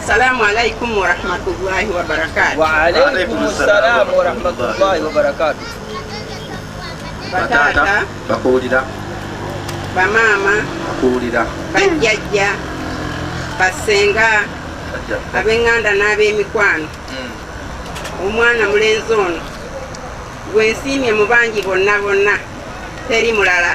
السلام عليكم ورحمة الله وبركاته. وعليكم السلام ورحمة الله وبركاته. Batata bakuwulira bamama bakuwulira bajjajja basenga ab'enganda n'ab'emikwano omwana mulenzi ono gwe nsiimye mu bangi bonna bonna teri mulala.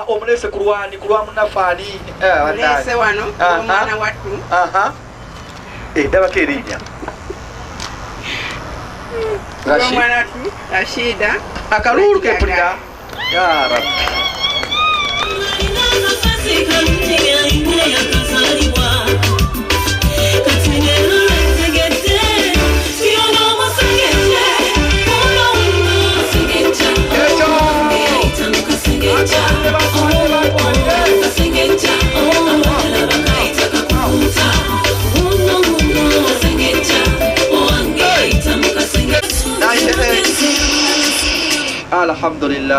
Omulese kulwani kulwa munafani mulese wano omwana wattu ndabako erinnya omwana wattu Rashida akalulu kempulira ya rabbi Sing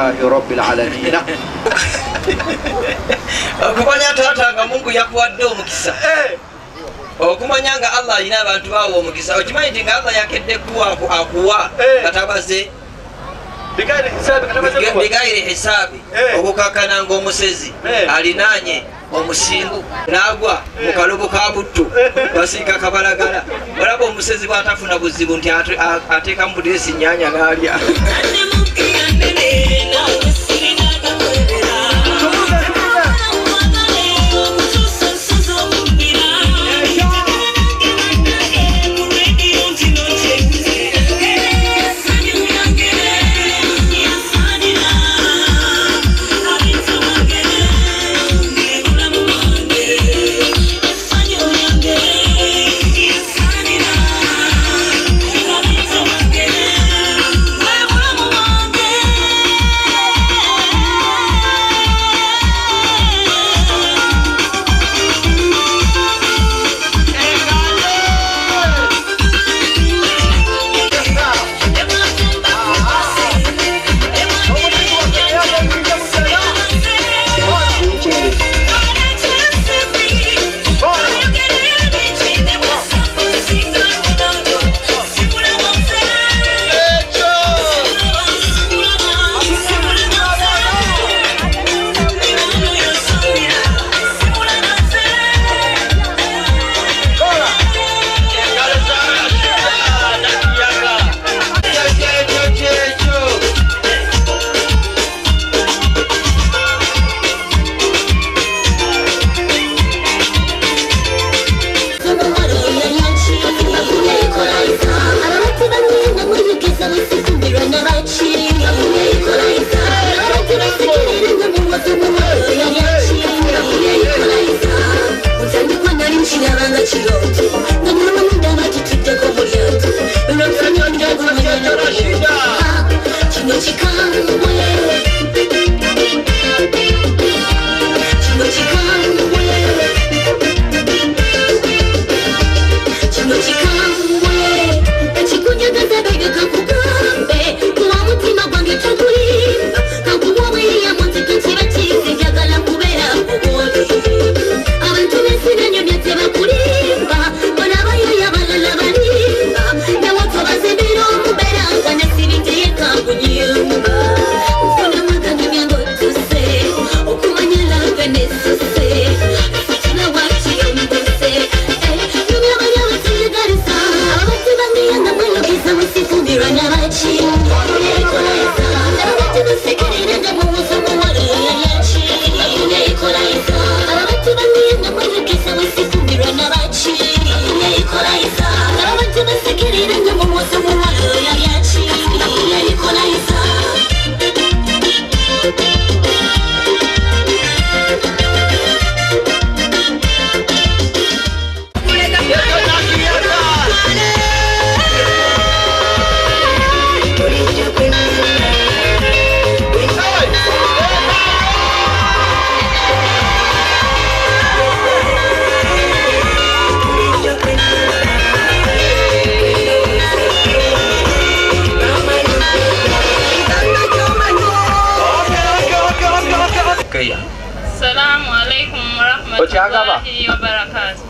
لله رب العالمين. Okumanya taata nga Mungu yakuwadde omukisa. Okumanya nga Allah alina abantu bawo omukisa. Okimanyi nga Allah yakedde akuwa katabaze bigaire hisabi okukakana ng'omusezi alinaanye omusingu n'agwa mu kalobo ka buttu basiika kabalagala. Olaba omusezi bw'atafuna buzibu nti ateeka mu buteesi nnyanja n'alya.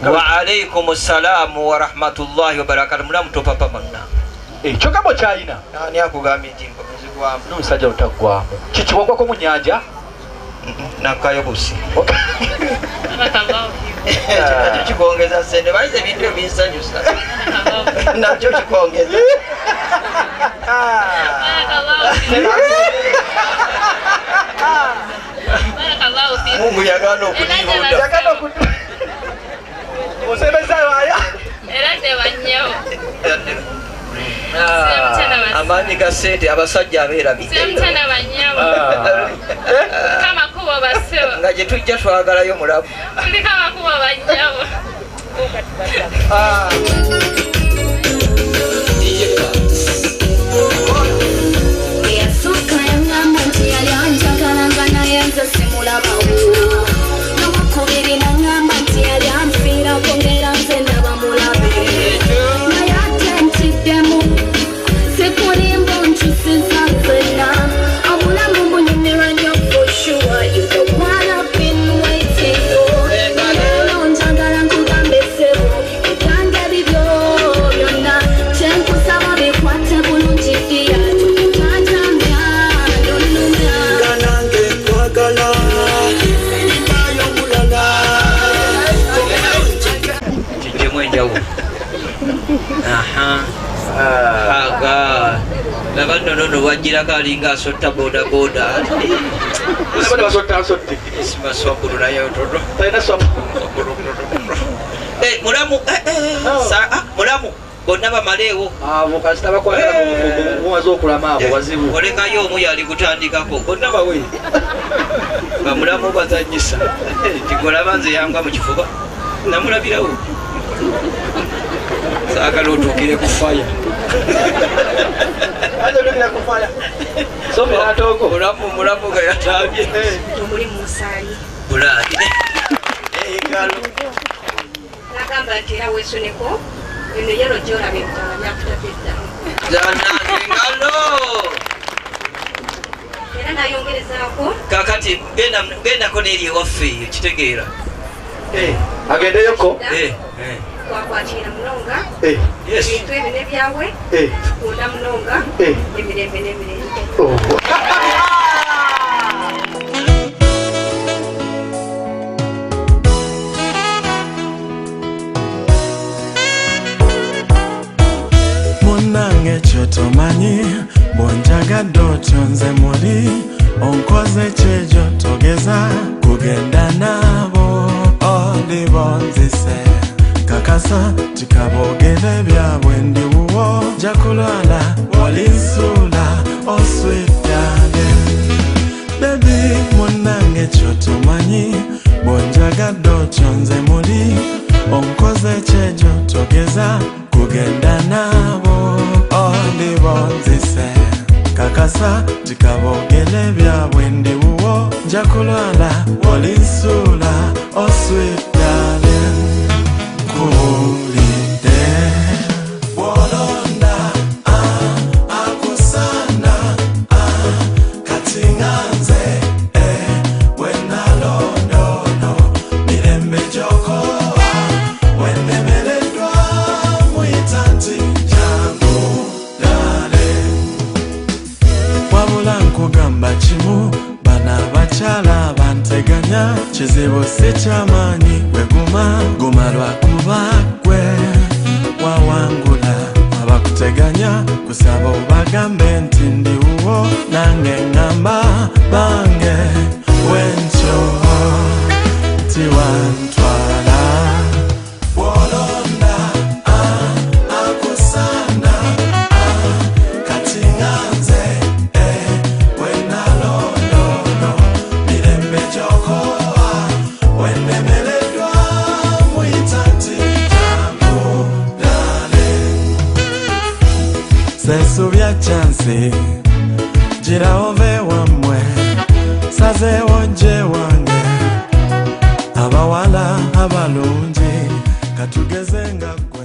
Waalaikum assalam wa rahmatullahi wa barakatuh. Mulamu to papa manna. Chokamo chaina. Ani akugambye nti mpozigwamu. N'omusajja otagwamu. Kikiwagwa ko mu nnyanja? Nakayobusi. Nakyo kikongeza sente. Balize ebintu ebinsanyusa. Nakyo kikongeza. Mungu yagana okulibuuda. Osebezayo aya. Era tebannyewo. Amaanyi ga ssente abasajja abeerabidde. Semutana bannyewo. Kamakubo bassewo. Nga gye tujja twagalayo mulabu. Tuli kamakubo bannyewo. Eyasooka yangamba nti yali anjagalanga naye nze simulabawo. Nowakubiri nangamba nti yali anfiirako ng'era nze ndaba mulabe. Naye ate ntiddemu sikulimbo nkyusiza nzenna obulamu abannono wajira kalinga asotta boda boda bana basotta sotti isima swaburu nayo todo taina swab mulamu mulamu bonna bamaleewo abo kasita bakwagala muwazo okulama abo wazibu olekayo omu yali kutandikako bonna bawe bamulamu bazanyisa tigolaba nze yanga mu kifuba namulabirawo saagala otuukire ku faya mulamu nga yatabye omuli musayi bulaayi nagamba nti era weesoneko eno yero gyolaba ebitala byakutabye eddamu zanange ngalo era nayongerezaako kakati gendako n'eri ewaffe eyo kitegeera agendeyoko twakwatira munonga ebintu ebine byawe tukunda munonga emirembe n'emirembe Munange kyotomanyi bwonjagadde otyo nze muli onkoze kyejo togeza kugenda nabo oli bonzise kakasa tikabogere byabwe ndi wuwo jakulwala olinsula oswitade bebi munange kyotomanyi bwonjagadde otyo nze muli onkoze kyejo togeza kugenda nabo oli bonzise kakasa tikabogere byabwe ndi wuwo jakulwala olinsula oswitade kulide wolonda akusana katinganze wenalondono mirembe jokoa wendemeledwa muitanti jangu dale wabula nkugamba kimu bana bakyala banteganya kizibu si kyamanyi weguma guma lwakuba gwe wawangula abakuteganya kusaba obagambe nti ndi wuwo nange ngamba bange wenkyo tiwantwala wolonda akusana katinganze wenalondono mirembe jokoa wendemeledwa muitanti jangu dale sesubya chansi gira ove wamwe sazewo je wange abawala abalungi katugeze nga gwe